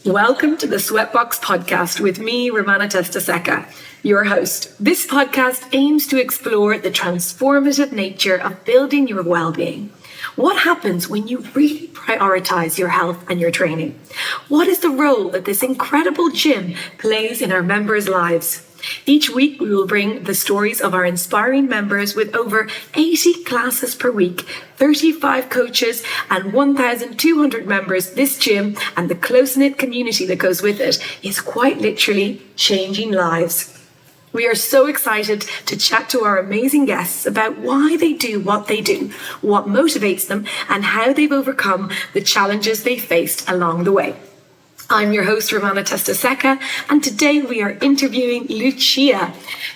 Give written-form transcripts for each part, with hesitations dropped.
Welcome to the Sweatbox Podcast with me, Romana Testaseca, your host. This podcast aims to explore the transformative nature of building your well-being. What happens when you really prioritize your health and your training? What is the role that this incredible gym plays in our members' lives? Each week, we will bring the stories of our inspiring members with over 80 classes per week, 35 coaches, and 1,200 members. This gym and the close-knit community that goes with it is quite literally changing lives. We are so excited to chat to our amazing guests about why they do what they do, what motivates them, and how they've overcome the challenges they faced along the way. I'm your host, Romana Testaseca, and today we are interviewing Lucia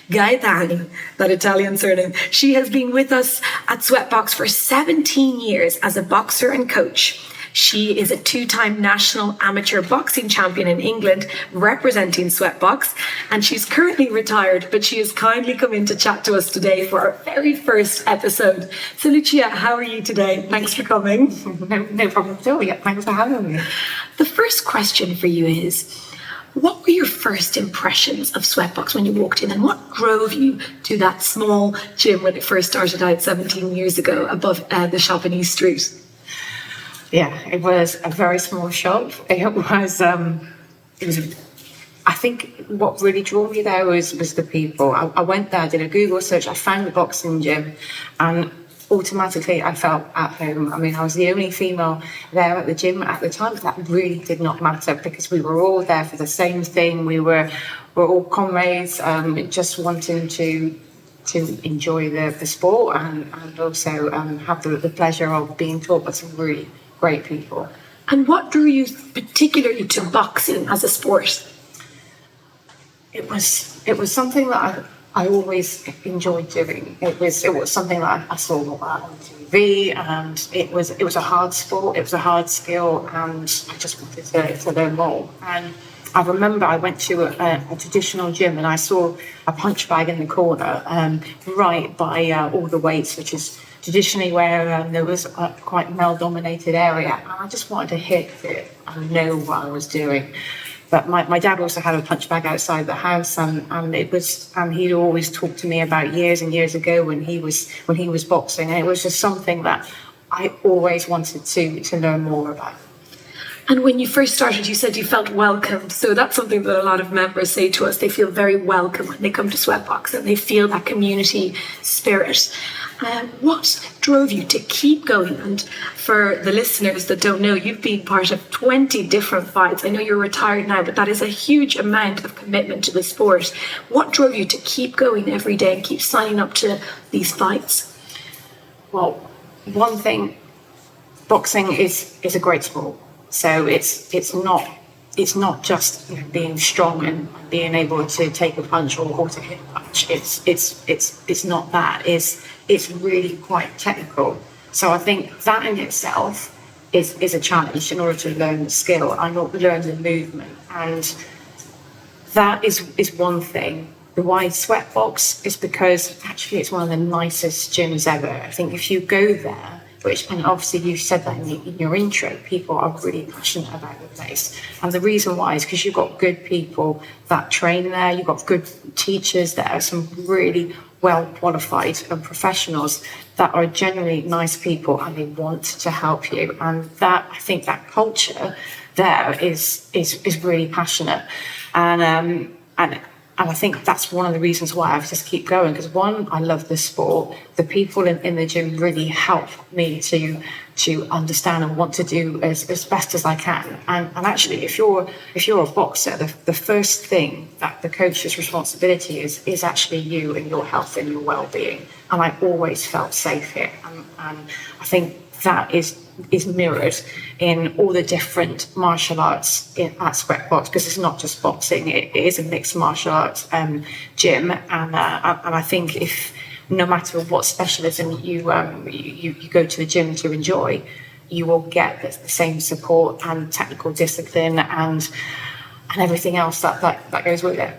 Gaetani, that Italian surname. She has been with us at Sweatbox for 17 years as a boxer and coach. She is a two-time national amateur boxing champion in England, representing Sweatbox, and she's currently retired, but she has kindly come in to chat to us today for our very first episode. So, Lucia, how are you today? Thanks for coming. No problem at all. Yeah, thanks for having me. The first question for you is, what were your first impressions of Sweatbox when you walked in, and what drove you to that small gym when it first started out 17 years ago above the shop in East Street? Yeah, it was a very small shop. It was. I think what really drew me there was the people. I went there, did a Google search, I found the boxing gym, and automatically I felt at home. I mean, I was the only female there at the gym at the time, but that really did not matter because we were all there for the same thing. We're all comrades, just wanting to enjoy the sport and also have the pleasure of being taught by some really great people. And what drew you particularly to boxing as a sport? It was something that I always enjoyed doing. It was something that I saw on TV, and it was a hard sport. It was a hard skill, and I just wanted to learn more. And I remember I went to a traditional gym, and I saw a punch bag in the corner, right by all the weights, which is traditionally where there was a quite male-dominated area. And I just wanted to hit it and know what I was doing. But my dad also had a punch bag outside the house, and he'd always talked to me about years and years ago when he was boxing, and it was just something that I always wanted to learn more about. And when you first started, you said you felt welcomed. So that's something that a lot of members say to us. They feel very welcome when they come to Sweatbox, and they feel that community spirit. What drove you to keep going? And for the listeners that don't know, you've been part of 20 different fights. I know you're retired now, but that is a huge amount of commitment to the sport. What drove you to keep going every day and keep signing up to these fights? Well, one thing, boxing is a great sport. So it's not just being strong and being able to take a punch or to hit a punch. It's not that. It's really quite technical. So I think that in itself is a challenge in order to learn the skill and learn the movement. And that is one thing. The why Sweatbox is because actually it's one of the nicest gyms ever. I think if you go there, and obviously you said that in your intro, people are really passionate about the place. And the reason why is because you've got good people that train there, you've got good teachers there, some really well-qualified and professionals that are generally nice people and they want to help you. And that, I think that culture there is really passionate. And I think that's one of the reasons why I just keep going, because one, I love the sport. The people in the gym really help me to understand and want to do as best as I can. And actually, if you're a boxer, the first thing that the coach's responsibility is actually you and your health and your well-being. And I always felt safe here. And I think that is mirrored in all the different martial arts at Sweatbox, because it's not just boxing, it is a mixed martial arts gym, and I think if no matter what specialism you go to the gym to enjoy, you will get the same support and technical discipline and everything else that goes with it.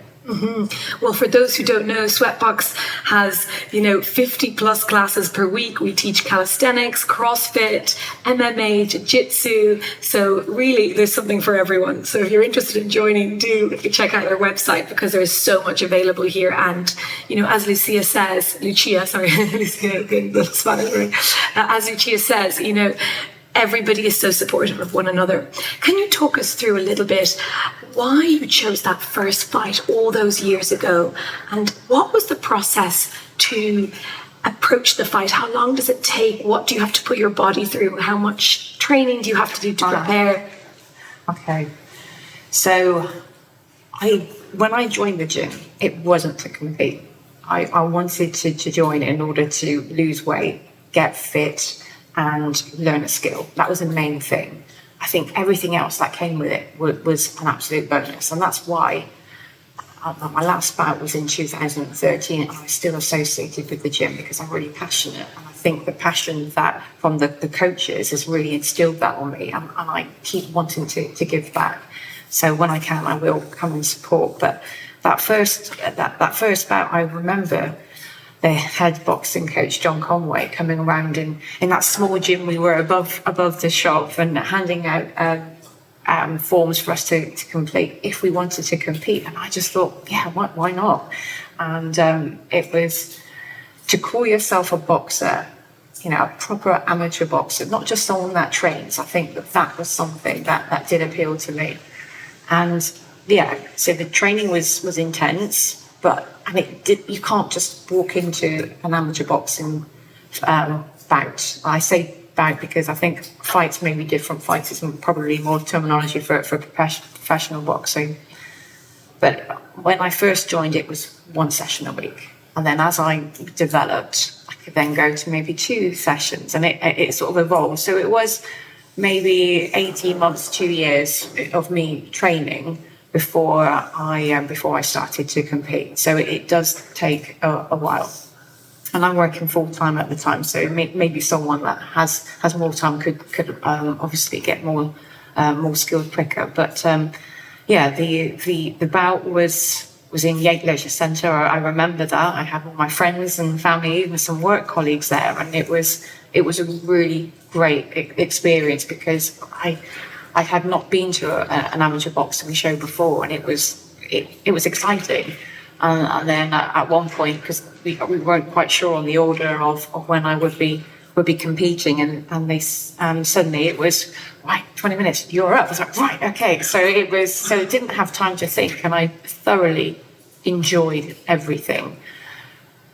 Well, for those who don't know, Sweatbox has, 50 plus classes per week. We teach calisthenics, CrossFit, MMA, Jiu-Jitsu. So really, there's something for everyone. So if you're interested in joining, do check out our website, because there is so much available here. And, as Lucia, good little Spanish word. As Lucia says, everybody is so supportive of one another. Can you talk us through a little bit why you chose that first fight all those years ago, and what was the process to approach the fight? How long does it take? What do you have to put your body through? How much training do you have to do to prepare? Okay. So when I joined the gym, it wasn't to compete. I wanted to join in order to lose weight, get fit, and learn a skill. That was the main thing. I think everything else that came with it was an absolute bonus. And that's why my last bout was in 2013, and I was still associated with the gym because I'm really passionate. And I think the passion that from the coaches has really instilled that on me. And I keep wanting to give back. So when I can, I will come and support. But that first bout, I remember the head boxing coach, John Conway, coming around in that small gym we were above the shop, and handing out forms for us to complete if we wanted to compete. And I just thought, yeah, why not? And it was to call yourself a boxer, a proper amateur boxer, not just someone that trains. I think that was something that did appeal to me. And yeah, so the training was intense. You can't just walk into an amateur boxing bout. I say bout because I think fights may be different. Fights is probably more terminology for professional boxing. But when I first joined, it was one session a week. And then as I developed, I could then go to maybe 2 sessions, and it sort of evolved. So it was maybe 18 months, 2 years of me training before I started to compete. So it does take a while. And I'm working full time at the time, so maybe someone that has more time could obviously get more skilled quicker. But the bout was in Yate Leisure Centre. I remember that. I had all my friends and family, even some work colleagues there, and it was a really great experience because I had not been to an amateur boxing show before, and it was exciting. And then at one point, because we weren't quite sure on the order of when I would be competing, and they suddenly it was right, 20 minutes, you're up. I was like, right, okay. So it didn't have time to think, and I thoroughly enjoyed everything.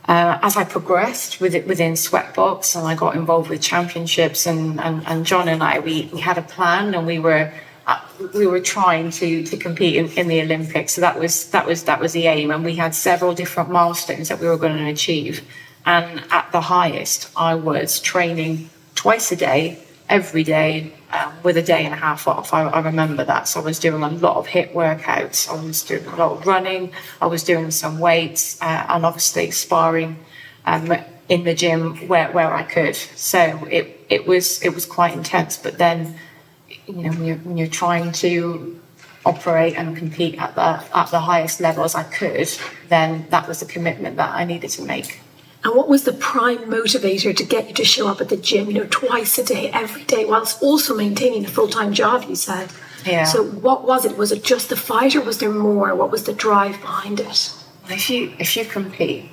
As I progressed within Sweatbox, and I got involved with championships, and John and I, we had a plan, and we were trying to compete in the Olympics. So that was the aim, and we had several different milestones that we were going to achieve. And at the highest, I was training twice a day, every day, with a day and a half off. I remember that. So I was doing a lot of HIIT workouts. I was doing a lot of running. I was doing some weights, and obviously sparring in the gym where I could. So it was quite intense. But then, when you're trying to operate and compete at the highest levels I could, then that was the commitment that I needed to make. And what was the prime motivator to get you to show up at the gym, twice a day, every day, whilst also maintaining a full-time job, you said? Yeah. So what was it? Was it just the fight, or was there more? What was the drive behind it? If you compete,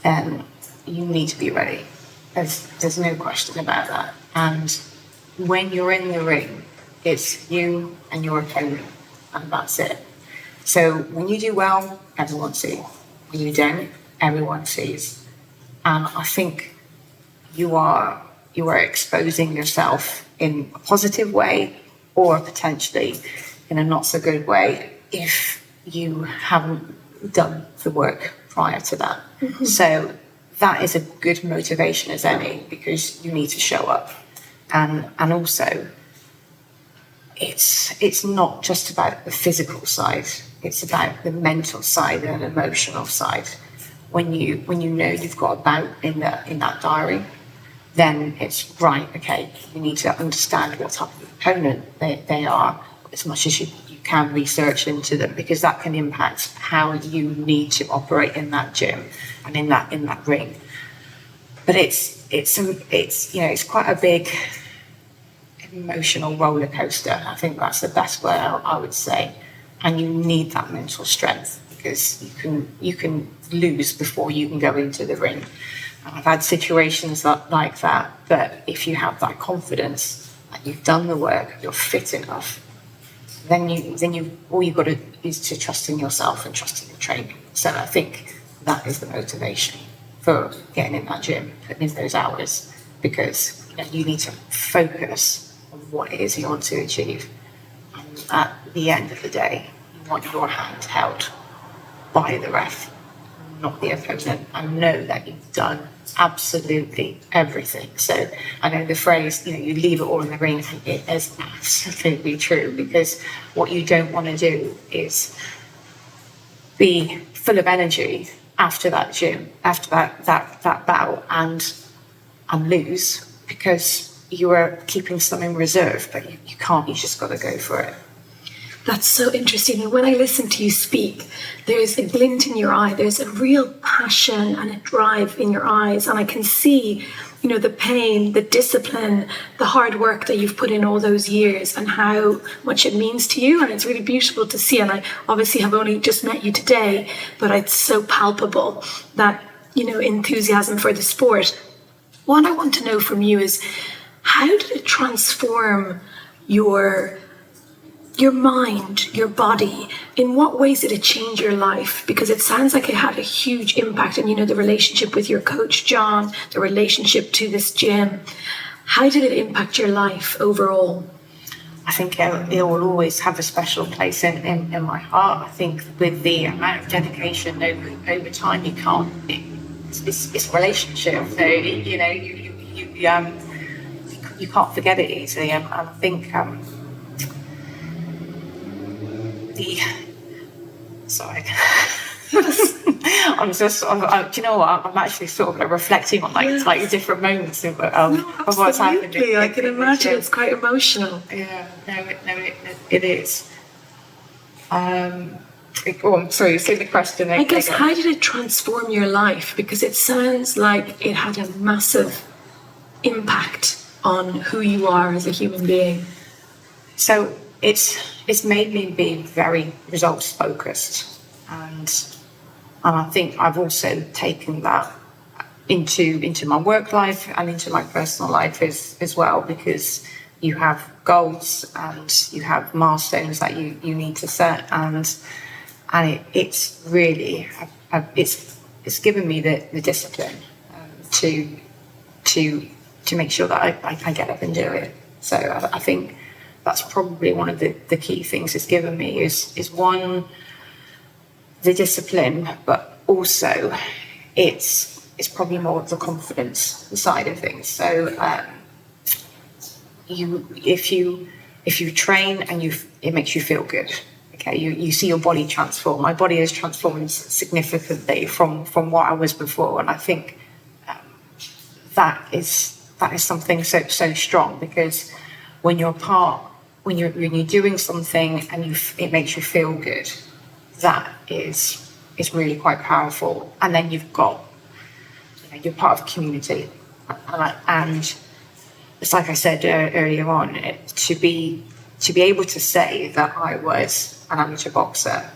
then you need to be ready. There's no question about that. And when you're in the ring, it's you and your opponent, and that's it. So when you do well, everyone sees. When you don't, everyone sees. And I think you are exposing yourself in a positive way, or potentially in a not so good way if you haven't done the work prior to that. Mm-hmm. So that is a good motivation as any, because you need to show up. And also, it's not just about the physical side, it's about the mental side and emotional side. When you know you've got a bout in that diary, then it's right, okay, you need to understand what type of opponent they are as much as you can research into them, because that can impact how you need to operate in that gym and in that ring. But it's it's quite a big emotional roller coaster. I think that's the best word I would say. And you need that mental strength, because you can lose before you can go into the ring. And I've had situations like that. But if you have that confidence and you've done the work, you're fit enough, then you all you've got to is to trust in yourself and trust in your training. So I think that is the motivation for getting in that gym, putting in those hours, because you need to focus on what it is you want to achieve. And at the end of the day, you want your hand held by the ref, not the opponent, and know that you've done absolutely everything. So I know the phrase, you leave it all in the ring, and it is absolutely true, because what you don't want to do is be full of energy after that gym, after that bout, and lose, because you are keeping some in reserve, but you can't, you just got to go for it. That's so interesting. And when I listen to you speak, there's a glint in your eye. There's a real passion and a drive in your eyes. And I can see, the pain, the discipline, the hard work that you've put in all those years, and how much it means to you. And it's really beautiful to see. And I obviously have only just met you today, but it's so palpable, that, enthusiasm for the sport. What I want to know from you is, how did it transform your mind, your body? In what ways did it change your life? Because it sounds like it had a huge impact. And the relationship with your coach, John, the relationship to this gym, how did it impact your life overall? I think it will always have a special place in my heart. I think with the amount of dedication over time, you can't, it's a relationship. So, you can't forget it easily. And I think, sorry. Do you know what? I'm actually sort of reflecting on like different moments of what's happened. I can imagine it's quite emotional. Yeah, it is. I'm sorry, say the question. I guess, how did it transform your life? Because it sounds like it had a massive impact on who you are as a human being. So it's made me be very results focused, and I think I've also taken that into my work life and into my personal life as well, because you have goals and you have milestones that you need to set, and it's really it's given me the discipline to make sure that I get up and do it. So I think that's probably one of the key things it's given me is one, the discipline, but also it's probably more of the confidence side of things. So if you train and it makes you feel good. Okay, you see your body transform. My body has transformed significantly from what I was before, and I think that is something so strong, because when you're doing something and it makes you feel good, that is really quite powerful. And then you've got, you're part of a community, and it's like I said earlier on, to be able to say that I was an amateur boxer,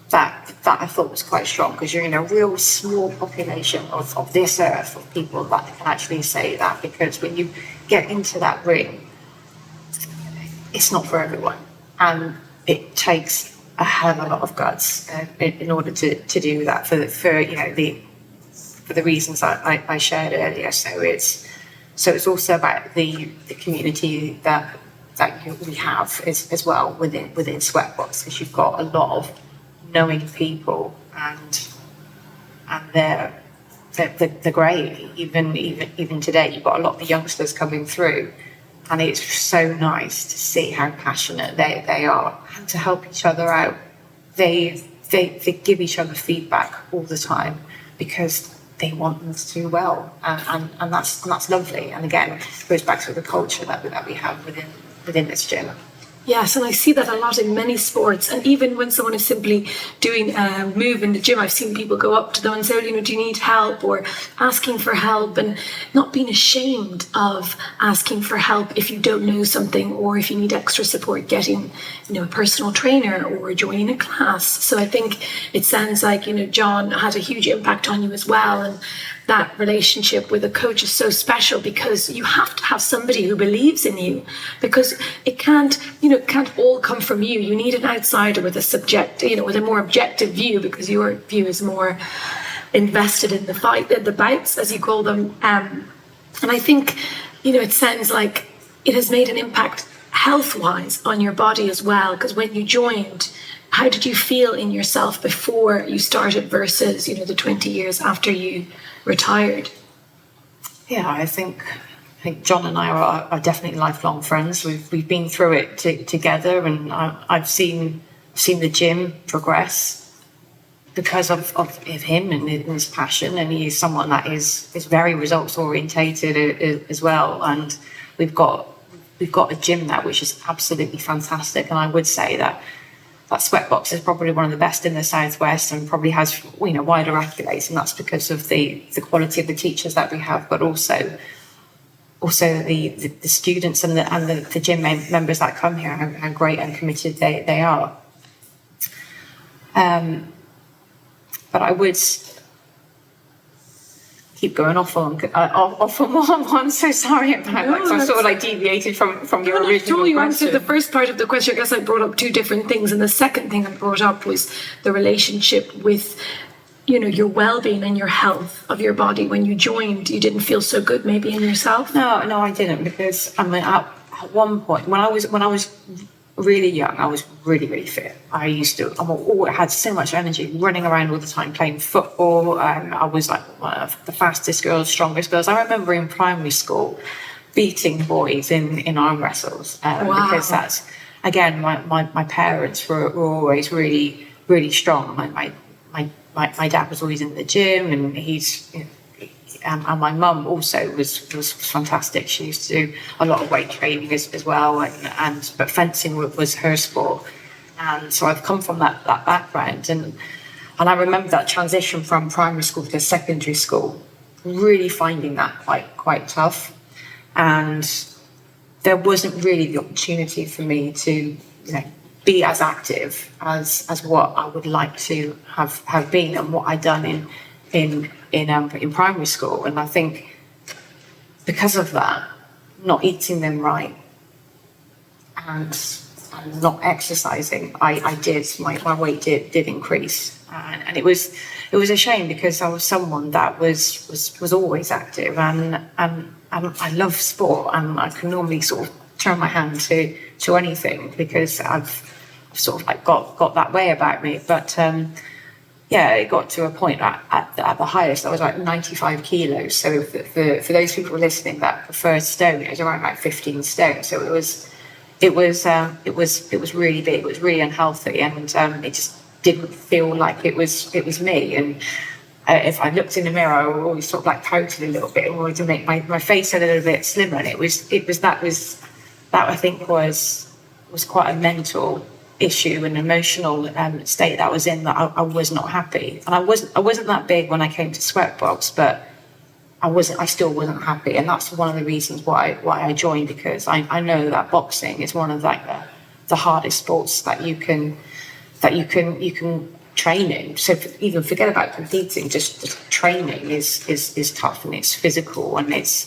that I thought was quite strong, because you're in a real small population of this earth of people that can actually say that. Because when you get into that ring, it's not for everyone, and it takes a hell of a lot of guts in order to do that for the reasons I shared earlier. So it's also about the community that we have as well within Sweatbox, because you've got a lot of knowing people, and they're great. Even today, you've got a lot of the youngsters coming through, and it's so nice to see how passionate they are, and to help each other out. They give each other feedback all the time, because they want them to do well, and that's lovely. And again, it goes back to the culture that we have within this gym. Yes, and I see that a lot in many sports. And even when someone is simply doing a move in the gym, I've seen people go up to them and say, do you need help? Or asking for help, and not being ashamed of asking for help if you don't know something, or if you need extra support getting, a personal trainer or joining a class. So I think it sounds like, John had a huge impact on you as well. And that relationship with a coach is so special, because you have to have somebody who believes in you, because it can't all come from you. You need an outsider with with a more objective view, because your view is more invested in the bouts, as you call them. And I think, it sounds like it has made an impact health-wise on your body as well, because when you joined, how did you feel in yourself before you started versus, the 20 years after you retired? Yeah, I think John and I are definitely lifelong friends. We've been through it together, and I've seen the gym progress because of him and his passion. And he is someone that is very results orientated as well. And we've got a gym there which is absolutely fantastic. And I would say that Sweatbox is probably one of the best in the Southwest, and probably has wider accolades, and that's because of the quality of the teachers that we have, but also the students and the gym members that come here, how great and committed they are. But I would keep going off on what I'm so sorry about. I'm sort of deviated from your original question. You answered the first part of the question. I guess I brought up two different things, and the second thing I brought up was the relationship with your well-being and your health of your body. When you joined, you didn't feel so good maybe in yourself? No, I didn't, because at one point when I was really young, I was really, really fit. I had so much energy, running around all the time, playing football. I was one of the fastest girls, strongest girls. I remember in primary school beating boys in arm wrestles, Wow. Because that's, again, my parents were always really, really strong. My dad was always in the gym, and and my mum also was fantastic. She used to do a lot of weight training as well, but fencing was her sport. And so I've come from that background, and I remember that transition from primary school to secondary school, really finding that quite tough. And there wasn't really the opportunity for me to be as active as what I would like to have been, and what I'd done in primary school. And I think because of that, not eating them right and not exercising, my weight did increase, and it was a shame, because I was someone that was always active, and I love sport, and I can normally sort of turn my hand to anything, because I've sort of got that way about me. But it got to a point at the highest, I was 95 kilos. So for those people listening that prefer stone, it was around 15 stone. So it was really big. It was really unhealthy, and it just didn't feel like it was me. And if I looked in the mirror, I always sort of pouted a little bit in order to make my face a little bit slimmer. And that I think was quite a mental issue and emotional state that I was in, that I was not happy. And I wasn't that big when I came to Sweatbox, but I still wasn't happy. And that's one of the reasons why I joined, because I know that boxing is one of the hardest sports that you can train in. So even forget about competing, just training is tough, and it's physical, and it's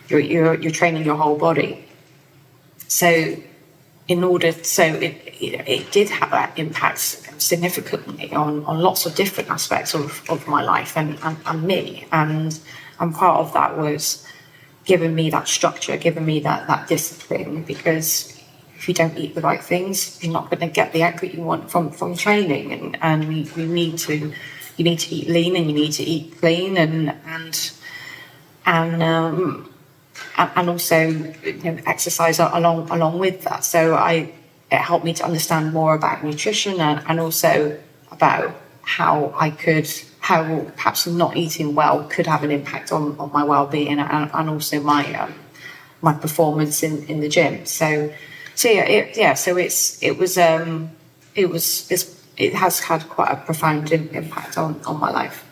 you're training your whole body. So it did have that impact significantly on lots of different aspects of my life and me. And part of that was giving me that structure, giving me that discipline, because if you don't eat the right things, you're not going to get the output you want from training. And you need to eat lean, and you need to eat clean, and also exercise along with that. So it helped me to understand more about nutrition, and also about how perhaps not eating well could have an impact on my well-being, and also my performance in the gym. So it has had quite a profound impact on my life.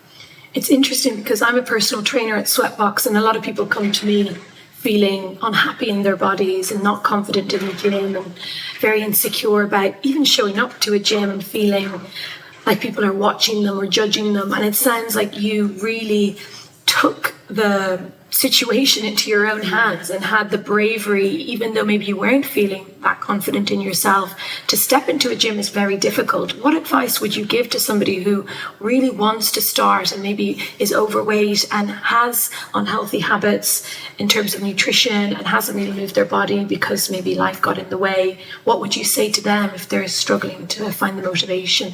It's interesting because I'm a personal trainer at Sweatbox, and a lot of people come to me feeling unhappy in their bodies and not confident in the gym and very insecure about even showing up to a gym and feeling like people are watching them or judging them. And it sounds like you really took the situation into your own hands and had the bravery, even though maybe you weren't feeling that confident in yourself. To step into a gym is very difficult. What advice would you give to somebody who really wants to start and maybe is overweight and has unhealthy habits in terms of nutrition and hasn't really moved their body because maybe life got in the way? What would you say to them if they're struggling to find the motivation?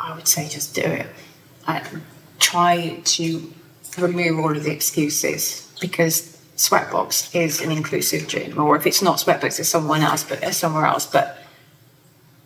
I would say just do it. Try to remove all of the excuses, because Sweatbox is an inclusive gym, or if it's not Sweatbox, it's someone else, but somewhere else. But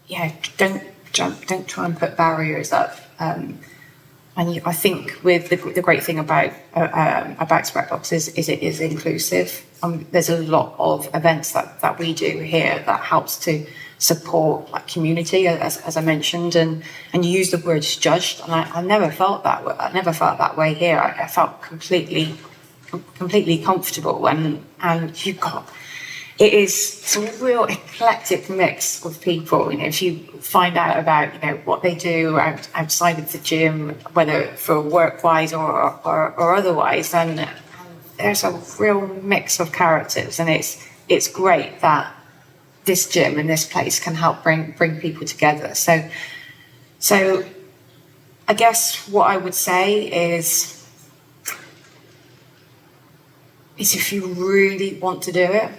yeah, don't try and put barriers up. I think with the great thing about Sweatbox is it is inclusive. There's a lot of events that we do here that helps to support like community, as I mentioned, and you use the word judged, and I never felt that way. I never felt that way here. I felt completely comfortable, and it's a real eclectic mix of people. You know, if you find out about what they do outside of the gym, whether for work-wise or otherwise, and there's a real mix of characters, and it's great that this gym and this place can help bring people together. So I guess what I would say is if you really want to do it,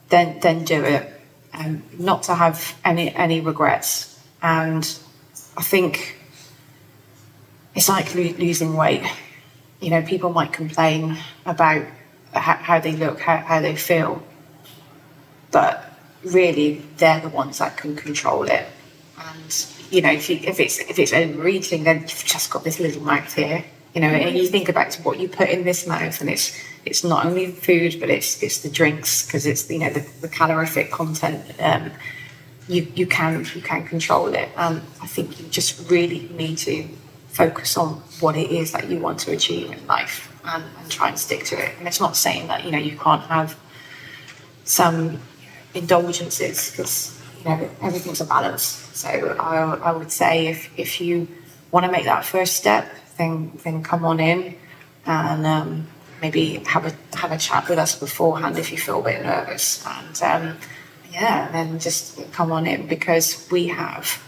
then do it, and not to have any regrets. And I think it's like losing weight. People might complain about how they look, how they feel, but really they're the ones that can control it. And if it's overeating, then you've just got this little mouth here, and you think about what you put in this mouth, and it's not only the food, but it's the drinks, because it's the calorific content. You can control it, and I think you just really need to focus on what it is that you want to achieve in life, and try and stick to it. And it's not saying that you can't have some indulgences, because everything's a balance. So I would say if you want to make that first step, then come on in, and maybe have a chat with us beforehand if you feel a bit nervous, and then just come on in, because we have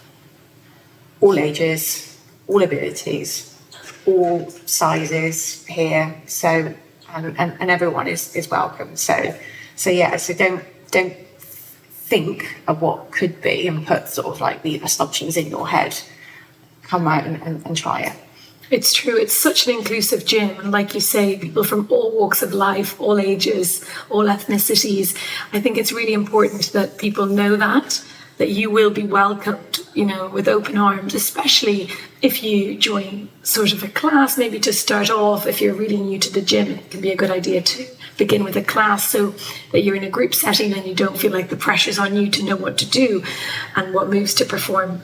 all ages, all abilities, all sizes here. So and everyone is welcome. So don't think of what could be and put sort of like the assumptions in your head. Come out and try it. It's true. It's such an inclusive gym. And like you say, people from all walks of life, all ages, all ethnicities. I think it's really important that people know that you will be welcomed, with open arms, especially if you join sort of a class, maybe to start off. If you're really new to the gym, it can be a good idea to begin with a class so that you're in a group setting and you don't feel like the pressure's on you to know what to do and what moves to perform.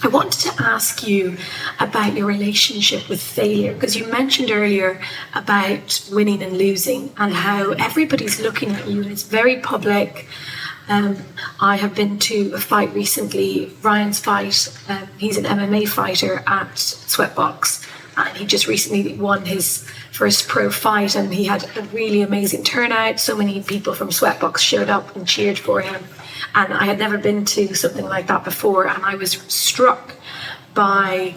I wanted to ask you about your relationship with failure, because you mentioned earlier about winning and losing and how everybody's looking at you and it's very public. I have been to a fight recently, Ryan's fight. He's an MMA fighter at Sweatbox, and he just recently won his first pro fight, and he had a really amazing turnout. So many people from Sweatbox showed up and cheered for him. And I had never been to something like that before, and I was struck by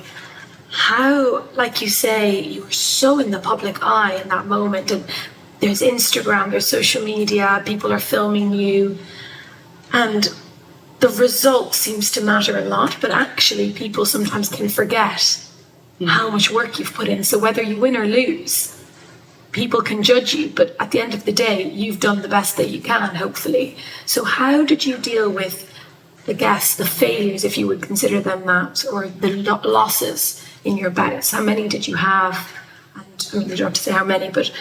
how, like you say, you were so in the public eye in that moment. And there's Instagram, there's social media, people are filming you, and the result seems to matter a lot, but actually people sometimes can forget how much work you've put in. So whether you win or lose, people can judge you, but at the end of the day, you've done the best that you can, hopefully. So how did you deal with, I guess, the failures, if you would consider them that, or the losses in your bouts? How many did you have? And I don't have to say how many, but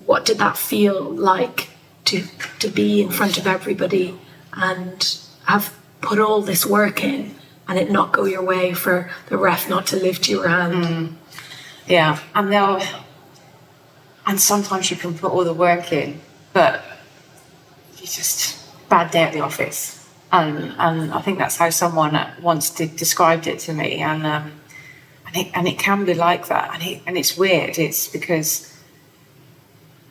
what did that feel like to be in front of everybody and have put all this work in and it not go your way, for the ref not to lift your hand. Yeah, and sometimes you can put all the work in, but you just bad day at the office. And I think that's how someone once described it to me, and it can be like that, and it's weird. It's because,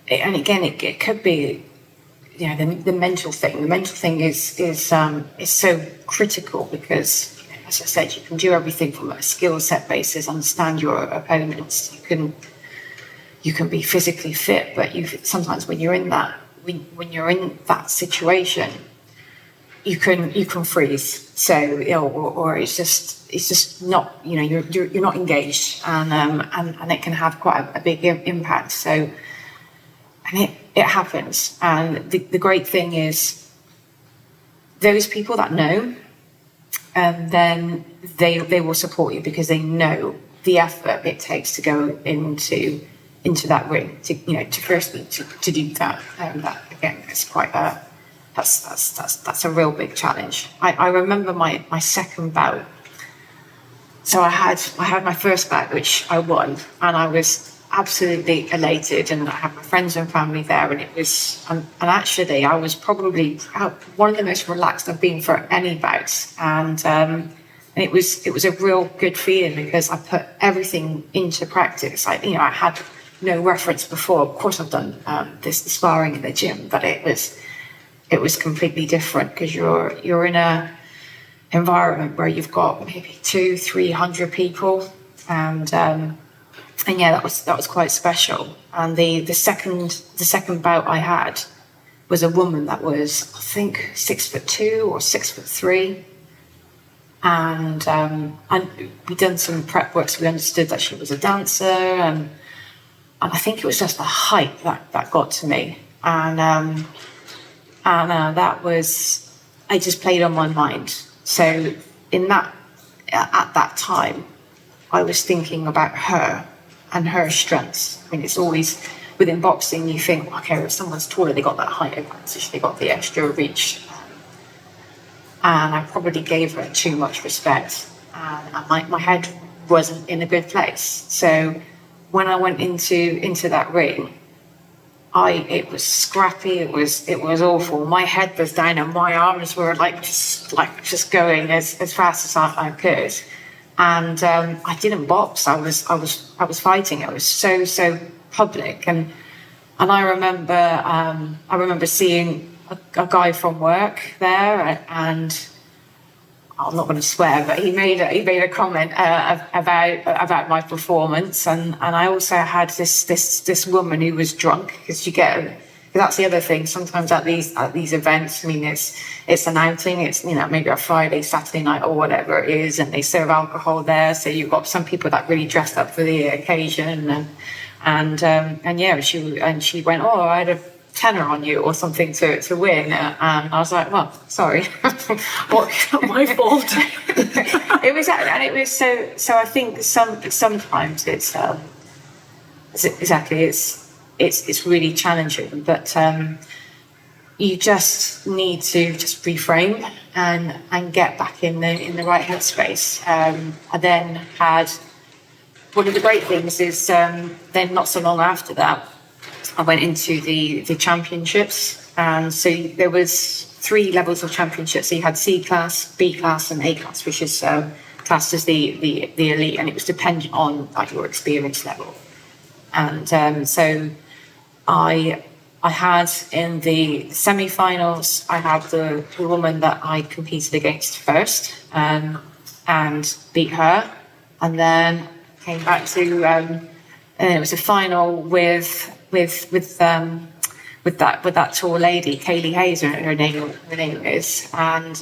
it could be, the mental thing. The mental thing is so critical because, as I said, you can do everything from a skill set basis, understand your opponents. You can be physically fit, but sometimes when you're in that situation, you can freeze. So, or it's just not, you're not engaged, and it can have quite a big impact. So, and it happens. And the great thing is, those people that know, and then they will support you because they know the effort it takes to go into that ring to firstly to do that. That again is quite that's a real big challenge. I remember my second bout. So I had my first bout, which I won, and I was absolutely elated, and I had my friends and family there, and it was and actually I was probably one of the most relaxed I've been for any bouts, and it was a real good feeling because I put everything into practice. I had no reference before. Of course, I've done this sparring in the gym, but it was completely different because you're in a environment where you've got maybe 200-300 people, and yeah, that was quite special. And the second bout I had was a woman that was, I think, 6'2" or 6'3", and we'd done some prep work, so we understood that she was a dancer, and I think it was just the height that got to me, and that was, I just played on my mind. So at that time, I was thinking about her and her strengths. I mean, it's always within boxing, you think, okay, if someone's taller, they got that height advantage, they got the extra reach. And I probably gave her too much respect, and my head wasn't in a good place. So when I went into that ring, it was scrappy. It was awful. My head was down, and my arms were just going as fast as I could. And I didn't box. I was fighting. It was so public, and I remember seeing a guy from work there, and I'm not going to swear, but he made a comment about my performance, and I also had this woman who was drunk, because that's the other thing. Sometimes at these events, I mean, it's an outing. It's maybe a Friday, Saturday night, or whatever it is, and they serve alcohol there. So you've got some people that really dressed up for the occasion, and yeah, she went, oh, I had a tenner on you or something to win, and I was like, well, sorry, what, my fault. It was so I think sometimes it's exactly it's really challenging, but you just need to just reframe and get back in the right headspace. I then had, one of the great things is then not so long after that, I went into the championships, and so there was 3 levels of championships. So you had C class, B class, and A class, which is classed as the elite, and it was dependent on your experience level. And so I had in the semi-finals, I had the woman that I competed against first, and beat her, and then came back to and it was a final with that tall lady, Kaylee Hayes, her name is, and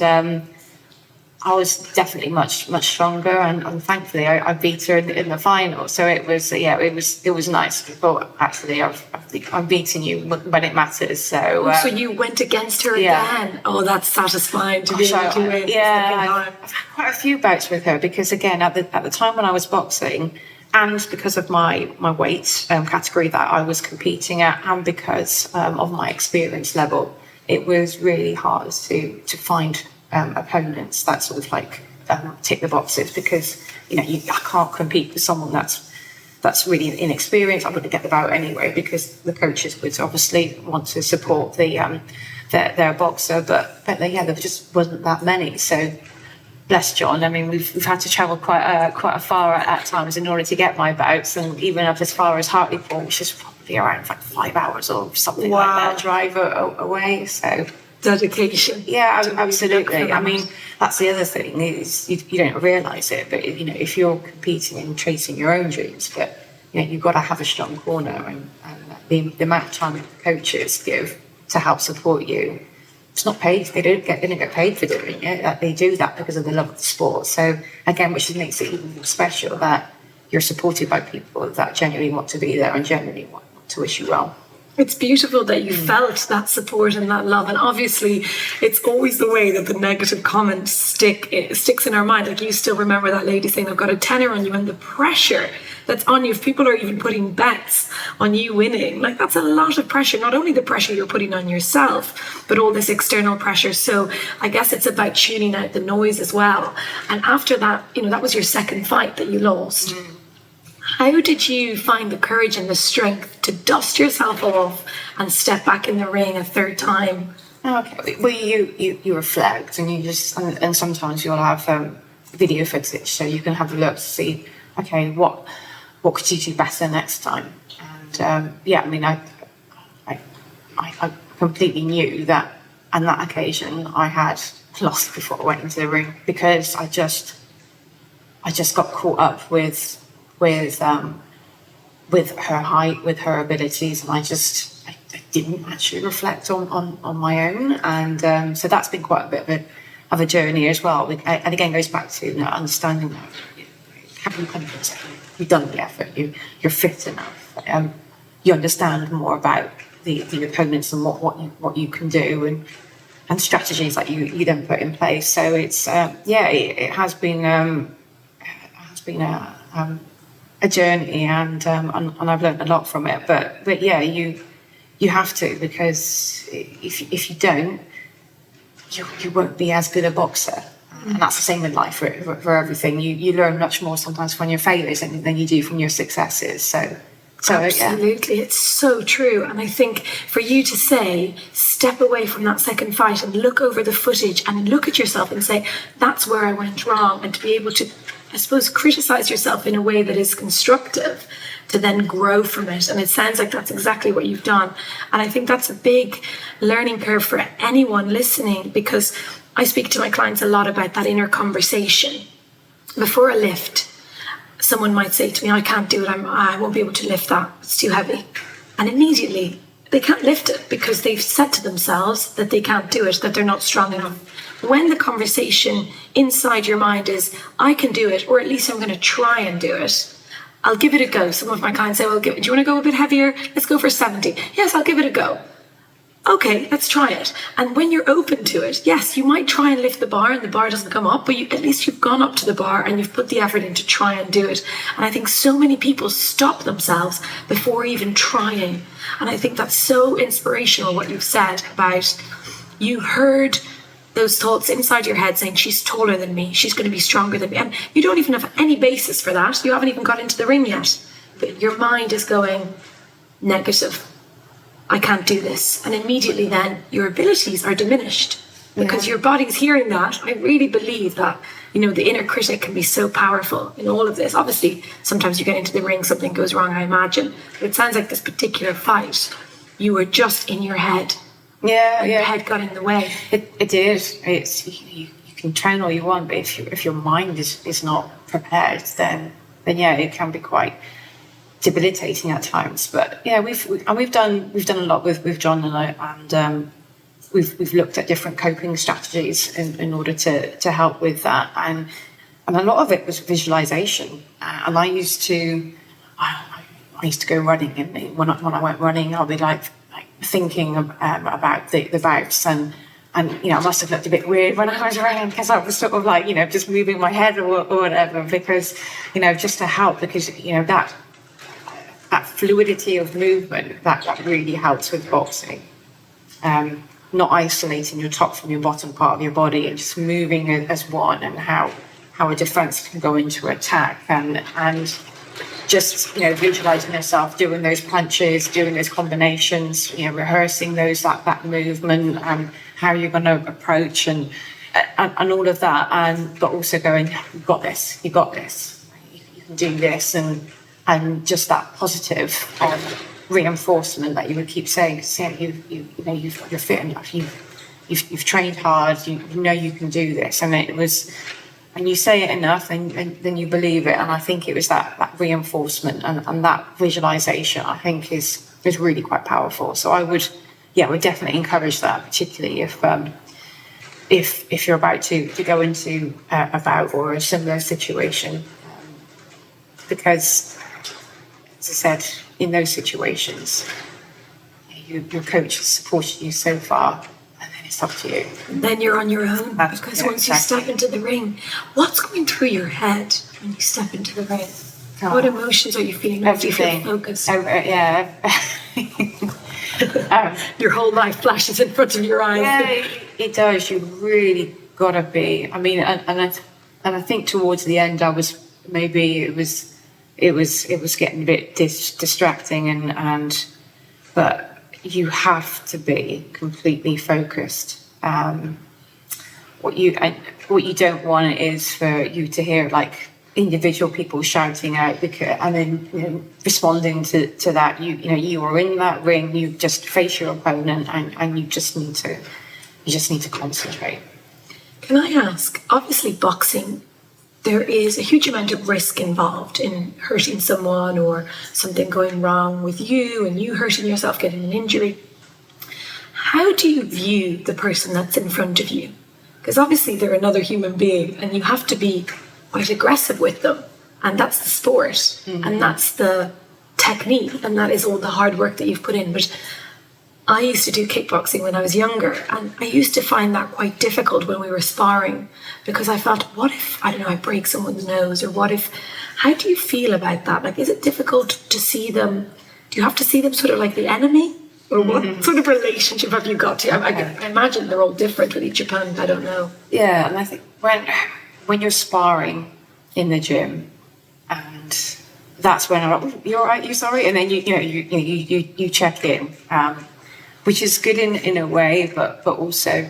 I was definitely much stronger, and thankfully I beat her in the final. So it was nice. I thought, actually I'm beating you when it matters. So so you went against her again. Oh, that's satisfying to be able to win. Yeah, I've had quite a few bouts with her, because again at the time when I was boxing, and because of my weight category that I was competing at, and because of my experience level, it was really hard to find opponents that sort of like tick the boxes, because I can't compete with someone that's really inexperienced. I wouldn't get the bout anyway, because the coaches would obviously want to support their boxer, but there just wasn't that many. So bless John. I mean, we've had to travel quite far at times in order to get my bouts, and even up as far as Hartlepool, which is probably around like 5 hours or something like that drive away. So dedication. Yeah, absolutely. I mean, that's the other thing is you don't realise it, but if you're competing and chasing your own dreams, but you've got to have a strong corner, and the amount of time that the coaches give to help support you. It's not paid. They don't get paid for doing it. They do that because of the love of the sport. So again, which makes it even more special that you're supported by people that genuinely want to be there and genuinely want to wish you well. It's beautiful that you felt that support and that love. And obviously, it's always the way that the negative comments sticks in our mind. Like, you still remember that lady saying, I've got a tenner on you, and the pressure that's on you. If people are even putting bets on you winning, like, that's a lot of pressure. Not only the pressure you're putting on yourself, but all this external pressure. So I guess it's about tuning out the noise as well. And after that, that was your second fight that you lost. How did you find the courage and the strength to dust yourself off and step back in the ring a third time? Okay, well, you reflect, and you just, and sometimes you'll have video footage, so you can have a look to see, okay, what could you do better next time? And I mean, I completely knew that on that occasion I had lost before I went into the ring, because I just got caught up with her height, with her abilities, and I didn't actually reflect on my own, and so that's been quite a bit of a journey as well. And again, goes back to understanding that having confidence, you've done the effort, you're fit enough, you understand more about the opponents and what you can do, and strategies that you then put in place. So it's it has been a journey, and I've learned a lot from it. But yeah, you have to, because if you don't, you won't be as good a boxer. And that's the same in life for everything. You learn much more sometimes from your failures than you do from your successes. So absolutely, it's so true. And I think for you to say, step away from that second fight and look over the footage and look at yourself and say, that's where I went wrong, and to be able to, I suppose, criticize yourself in a way that is constructive, to then grow from it. And it sounds like that's exactly what you've done. And I think that's a big learning curve for anyone listening, because I speak to my clients a lot about that inner conversation. Before a lift, someone might say to me, I can't do it, I won't be able to lift that, it's too heavy. And immediately they can't lift it, because they've said to themselves that they can't do it, that they're not strong enough. When the conversation inside your mind is, I can do it, or at least I'm going to try and do it, I'll give it a go. Some of my clients say, well, do you want to go a bit heavier? Let's go for 70. Yes, I'll give it a go. Okay, let's try it. And when you're open to it, yes, you might try and lift the bar and the bar doesn't come up, but at least you've gone up to the bar and you've put the effort in to try and do it. And I think so many people stop themselves before even trying. And I think that's so inspirational, what you've said about, you heard those thoughts inside your head saying, she's taller than me, she's going to be stronger than me. And you don't even have any basis for that. You haven't even got into the ring yet. But your mind is going negative. I can't do this. And immediately then your abilities are diminished, because your body's hearing that. I really believe that, the inner critic can be so powerful in all of this. Obviously, sometimes you get into the ring, something goes wrong, I imagine. But it sounds like this particular fight, you were just in your head. Your head got in the way. It did. You can train all you want, but if your mind is not prepared, then it can be quite debilitating at times. But we've done a lot with John and I, and we've looked at different coping strategies in order to help with that, and a lot of it was visualization. And I used to go running, and when I went running, I'll be like thinking about the bouts and And, I must have looked a bit weird when I was around because I was sort of like, just moving my head or whatever because, just to help because, that fluidity of movement, that really helps with boxing. Not isolating your top from your bottom part of your body and just moving as one and how a defense can go into attack and just, visualizing yourself doing those punches, doing those combinations, rehearsing that movement and how you're going to approach and all of that. But also going, you got this, you can do this. And just that positive reinforcement that you would keep saying, you're fit enough, you've trained hard, you know you can do this. And it was, and you say it enough and then you believe it. And I think it was that reinforcement and that visualization, I think is really quite powerful. So I would definitely encourage that, particularly if you're about to go into a bout or a similar situation. Because, as I said, in those situations, your coach has supported you so far, and then it's up to you. And then you're on your own, because once you step into the ring, what's going through your head when you step into the ring? What emotions are you feeling? Everything. Do you feel focused? Your whole life flashes in front of your eyes. Yeah, it does. You really got to be. I mean, and I think towards the end, I was maybe it was getting a bit distracting but you have to be completely focused. What you don't want is for you to hear like individual people shouting out and then responding to that. You are in that ring. You just face your opponent and you just need to concentrate. Can I ask? Obviously, boxing, there is a huge amount of risk involved in hurting someone or something going wrong with you and you hurting yourself, getting an injury. How do you view the person that's in front of you? Because obviously they're another human being and you have to be quite aggressive with them. And that's the sport. Mm-hmm. And that's the technique. And that is all the hard work that you've put in. But I used to do kickboxing when I was younger, and I used to find that quite difficult when we were sparring because I felt, what if, I break someone's nose, or how do you feel about that? Like, is it difficult to see them? Do you have to see them sort of like the enemy? Or what sort of relationship have you got to? I imagine they're all different with each opponent. I don't know. Yeah, and I think when you're sparring in the gym, and that's when I'm like, oh, you're all right, you sorry, and then you check in. Which is good in a way, but also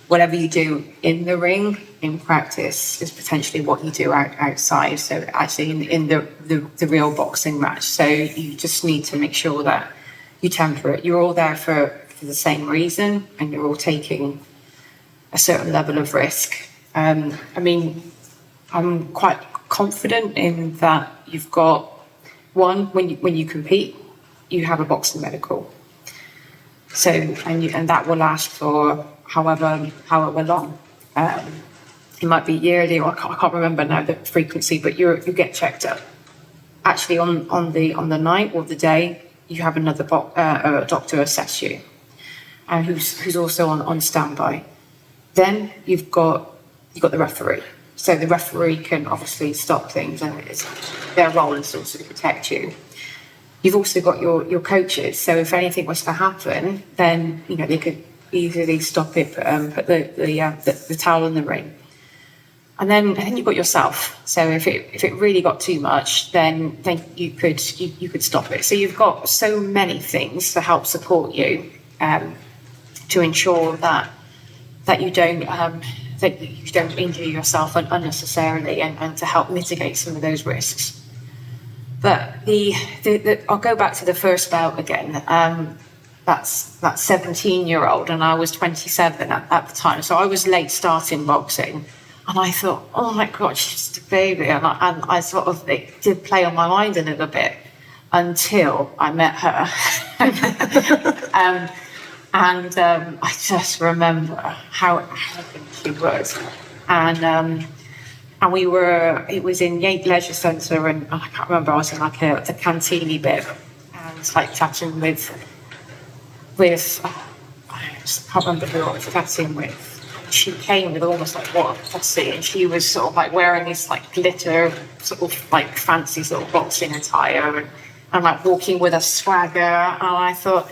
whatever you do in the ring, in practice, is potentially what you do outside. So actually in the real boxing match. So you just need to make sure that you temper it. You're all there for the same reason and you're all taking a certain level of risk. I'm quite confident in that you've got, one, when you compete, you have a boxing medical. So, and that will last for however long. It might be yearly, or I can't remember now the frequency, but you get checked up. Actually, on the night or the day, you have another doctor assess you, who's also on standby. Then you've got the referee. So the referee can obviously stop things, and their role is also to protect you. You've also got your coaches, so if anything was to happen, then they could easily stop it, put the towel in the ring, and then you've got yourself. So if it really got too much, then you could stop it. So you've got so many things to help support you, to ensure that you don't injure yourself unnecessarily, and to help mitigate some of those risks. But I'll go back to the first bout again. That's 17-year-old, and I was 27 at the time. So I was late starting boxing, and I thought, oh my God, she's just a baby. And I sort of, it did play on my mind a little bit until I met her. I just remember how elegant she was. And it was in Yate Leisure Centre, and I can't remember, I was in like the canteeny bit, and like chatting with can't remember who I was chatting with. She came with almost like what a posse, and she was sort of like wearing this like glitter, sort of like fancy sort of boxing attire, and like walking with a swagger. And I thought,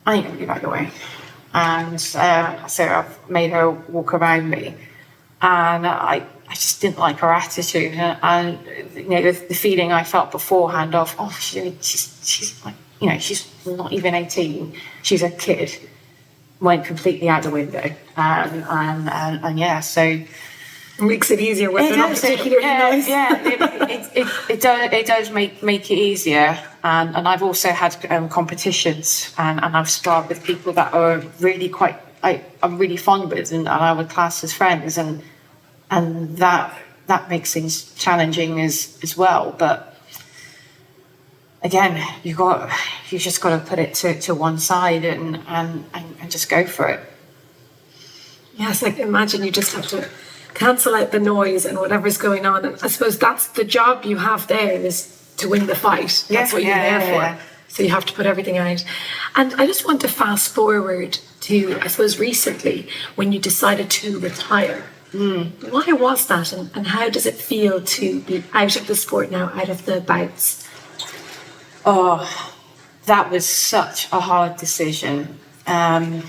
I ain't gonna be that way. And so I've made her walk around me, and I just didn't like her attitude, and you know the feeling I felt beforehand of, oh, she's like, you know, she's not even 18, she's a kid, went completely out the window, and yeah, so it makes it easier when they're not particularly nice. Yeah, it does make it easier, and I've also had competitions, and I've sparred with people that are really I'm really fond with, and I would class as friends, and that makes things challenging as well. But again, you just got to put it to one side and just go for it. Yes, like imagine you just have to cancel out the noise and whatever's going on. And I suppose that's the job you have there, is to win the fight. That's what you're there for. Yeah. So you have to put everything out. And I just want to fast forward to, I suppose, recently when you decided to retire. Why was that, and how does it feel to be out of the sport now, out of the bouts? Oh, that was such a hard decision. But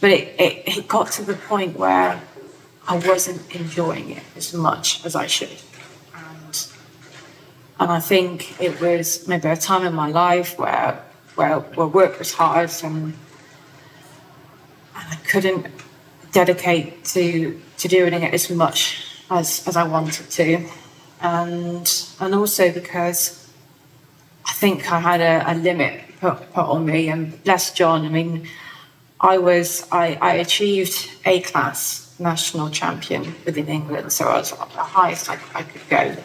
it got to the point where I wasn't enjoying it as much as I should. And I think it was maybe a time in my life where work was hard, and I couldn't dedicate to doing it as much as I wanted to. And also because I think I had a limit put on me, and bless John, I mean, I achieved A-class national champion within England, so I was the highest I could go.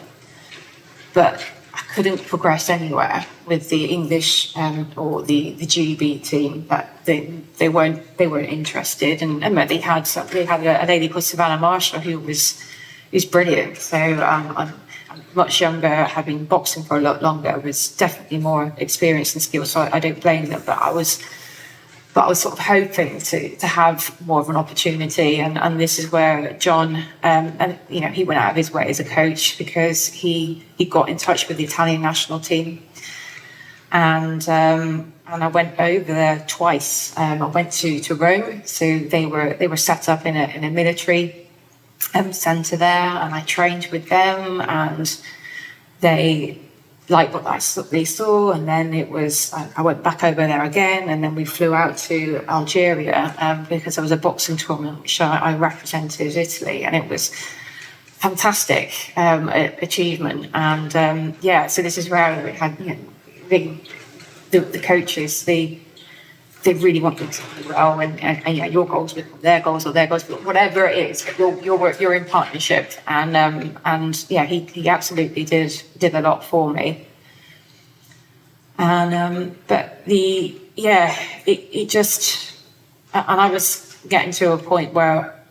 But I couldn't progress anywhere with the English or the GB team. That they weren't interested, and they had a lady called Savannah Marshall who's brilliant. So I'm much younger, having boxing for a lot longer, was definitely more experienced and skilled. So I don't blame them, but I was sort of hoping to have more of an opportunity, and this is where John, and you know, he went out of his way as a coach, because he got in touch with the Italian national team, and I went over there twice. I went to Rome, so they were set up in a military centre there, and I trained with them, and they liked what they saw, and then I went back over there again, and then we flew out to Algeria because there was a boxing tournament which I represented Italy, and it was fantastic achievement. And so this is where we had, you know, the coaches, they really want them to do well, and yeah, your goals with their goals, or their goals, but whatever it is, you're in partnership, and yeah, he absolutely did a lot for me. And but it just, and I was getting to a point where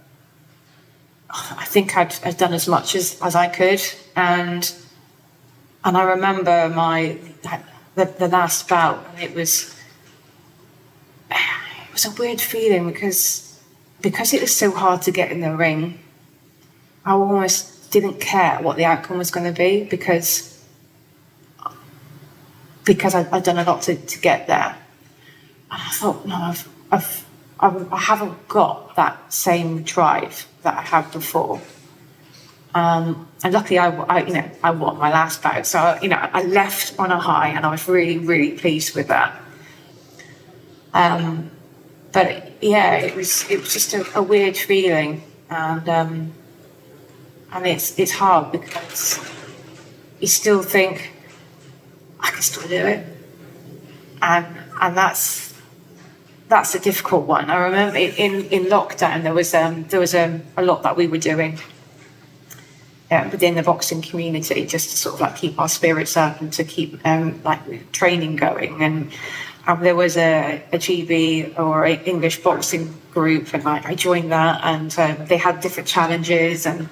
I think I'd done as much as I could, and I remember the last bout, and it was a weird feeling because it was so hard to get in the ring. I almost didn't care what the outcome was going to be, because I'd done a lot to get there. And I thought, no, I haven't got that same drive that I had before. And luckily, I won my last bout, so I left on a high, and I was really, really pleased with that. But yeah, it was just a weird feeling, and it's hard because you still think I can still do it, and that's a difficult one. I remember in lockdown there was a lot that we were doing within the boxing community, just to sort of like keep our spirits up and to keep training going, and there was a GB or a English boxing group, and I joined that, and they had different challenges, and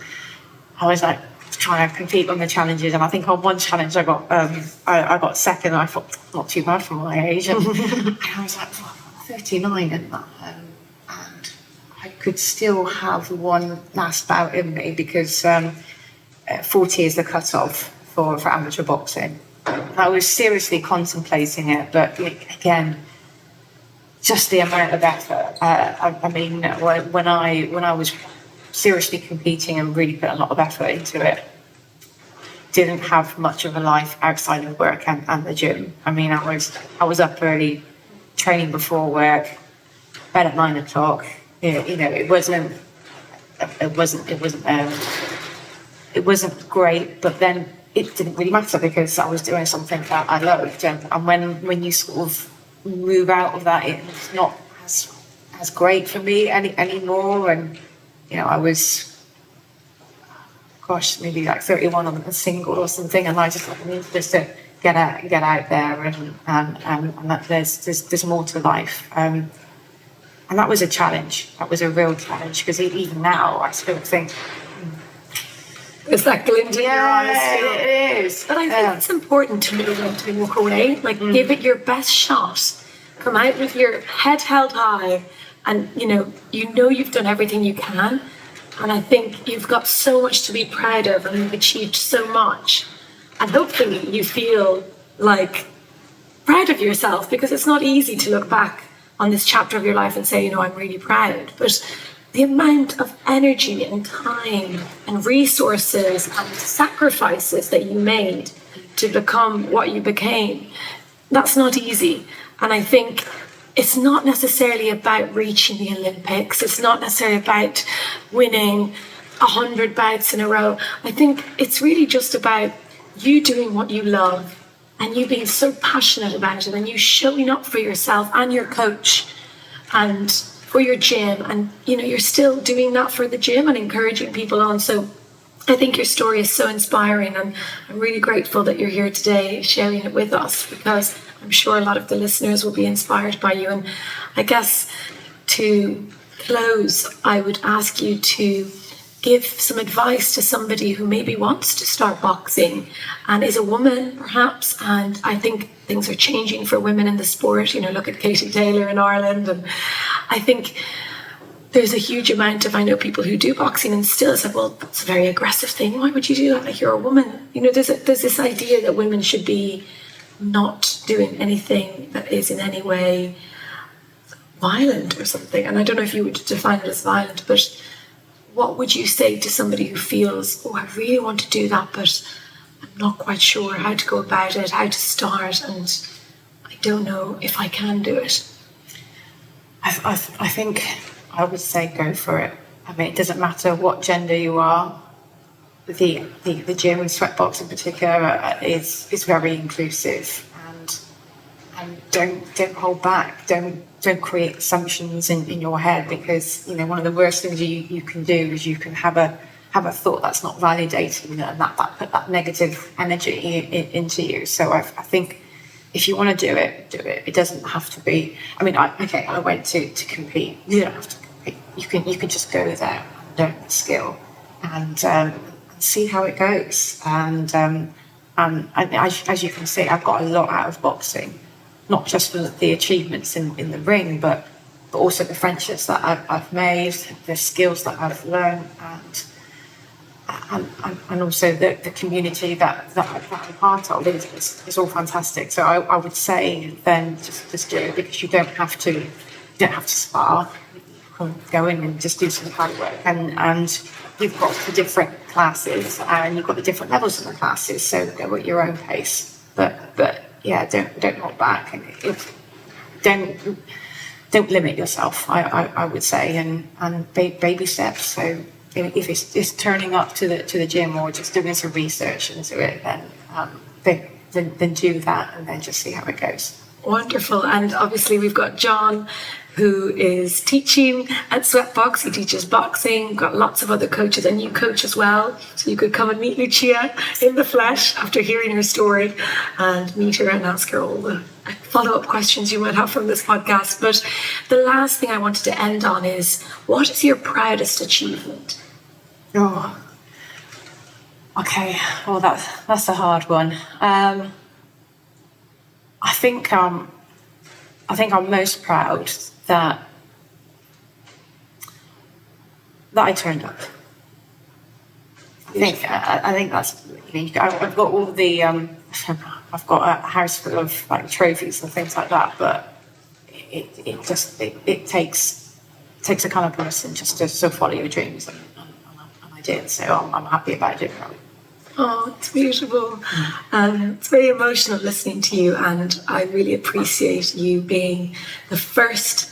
I was like trying to compete on the challenges, and I think on one challenge I got second, and I thought, not too bad for my age, and I was like, 39 in that, and I could still have one last bout in me because 40 is the cut-off for amateur boxing. I was seriously contemplating it, but again, just the amount of effort. I mean, when I was seriously competing and really put a lot of effort into it, didn't have much of a life outside of work and the gym. I mean, I was up early, training before work, bed at 9 o'clock. It wasn't great, but then it didn't really matter because I was doing something that I loved. And when you sort of move out of that, it's not as great for me anymore. And I was, maybe like 31 on a single or something, and I just needed just to get out there, and that there's more to life. And that was a challenge. That was a real challenge because even now I still think. Is that glint in your eyes? It is. But I think it's important to move into and walk away. Give it your best shot. Come out with your head held high, and you've done everything you can. And I think you've got so much to be proud of, and you've achieved so much. And hopefully you feel like proud of yourself, because it's not easy to look back on this chapter of your life and say, I'm really proud. But the amount of energy and time and resources and sacrifices that you made to become what you became, that's not easy. And I think it's not necessarily about reaching the Olympics. It's not necessarily about winning 100 bouts in a row. I think it's really just about you doing what you love and you being so passionate about it, and you showing up for yourself and your coach and for your gym, and you're still doing that for the gym and encouraging people on. So I think your story is so inspiring, and I'm really grateful that you're here today sharing it with us, because I'm sure a lot of the listeners will be inspired by you. And I guess to close, I would ask you to give some advice to somebody who maybe wants to start boxing and is a woman perhaps, and I think things are changing for women in the sport. Look at Katie Taylor in Ireland, and I think there's a huge amount of, I know people who do boxing and still say, well, that's a very aggressive thing. Why would you do that? Like, you're a woman. There's this idea that women should be not doing anything that is in any way violent or something. And I don't know if you would define it as violent, but what would you say to somebody who feels, I really want to do that, but I'm not quite sure how to go about it, how to start, and I don't know if I can do it? I think I would say go for it. I mean, it doesn't matter what gender you are. The gym, Sweatbox in particular, is very inclusive, and don't hold back. Don't create assumptions in your head, because one of the worst things you can do is you can have a thought that's not validated, and that put that negative energy into you. So I think if you want to do it, do it. It doesn't have to be. I mean, I went to compete. You don't have to compete. You can just go there and learn the skill and see how it goes. And as you can see, I've got a lot out of boxing. Not just for the achievements in the ring, but also the friendships that I've made, the skills that I've learned, and also the community that I'm part of is all fantastic. So I would say then just do it, because you don't have to spar. You can go in and just do some hard work, and you've got the different classes and you've got the different levels of the classes, so go at your own pace. But yeah, don't hold back, and don't limit yourself. I would say, and baby steps. So if it's turning up to the gym or just doing some research into it, then do that, and then just see how it goes. Wonderful. And obviously we've got John, who is teaching at Sweatbox. He teaches boxing. We've got lots of other coaches, and you coach as well. So you could come and meet Lucia in the flesh after hearing her story, and meet her and ask her all the follow-up questions you might have from this podcast. But the last thing I wanted to end on is, what is your proudest achievement? Oh, okay. Well, that's a hard one. I think I think I'm most proud that I turned up. I think that's unique. I've got all the I've got a house full of like trophies and things like that, but it takes a kind of person just to sort of follow your dreams, and I did. So I'm happy about it. Oh, it's beautiful. It's very emotional listening to you, and I really appreciate you being the first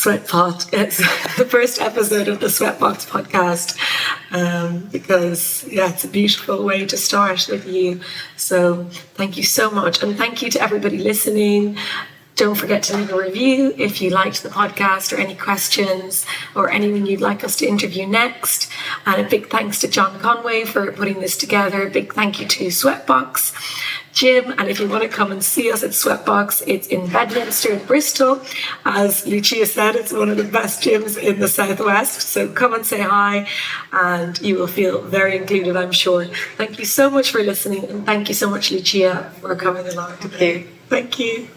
the first episode of the Sweatbox podcast, because it's a beautiful way to start with you. So thank you so much, and thank you to everybody listening. Don't forget to leave a review if you liked the podcast, or any questions, or anyone you'd like us to interview next. And a big thanks to John Conway for putting this together. A big thank you to Sweatbox Gym. And if you want to come and see us at Sweatbox, it's in Bedminster in Bristol. As Lucia said, it's one of the best gyms in the Southwest. So come and say hi, and you will feel very included, I'm sure. Thank you so much for listening, and thank you so much, Lucia, for coming along today. Thank you.